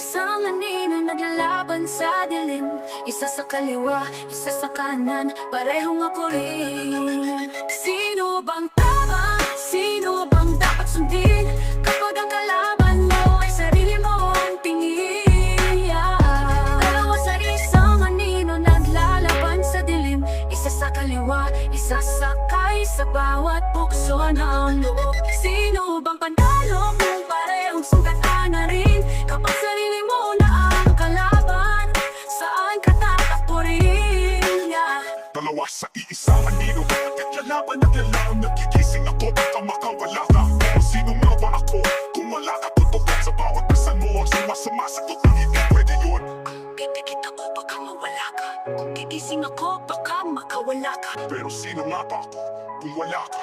isang anino naglalaban sa dilim. Isa sa kaliwa, isa sa kanan, parehong ako rin. Sino bang tama? Sino bang dapat sundin? Kapag ang kalaban mo ay sarili mo ang tingin. Dalawa sa isang anino naglalaban sa dilim. Isa sa kaliwa, isa sa sa bawat bukso ng loob. Sino bang panalo kung parehong sugatan na rin? Kapag sarili mo na ang kalaban, saan ka tatakbo rin? Dalawa sa iisang anino, naglalaban na kailangan nagigising ako baka makawala ka. Sino nga ba ako? Kung wala ka tutukan sa bawat person mo ang sumasagot na hindi pwede yun. Pipikit ako baka mawala ka. Kung gigising ako baka makawala ka. Pero sino nga ba ako kung wala ka?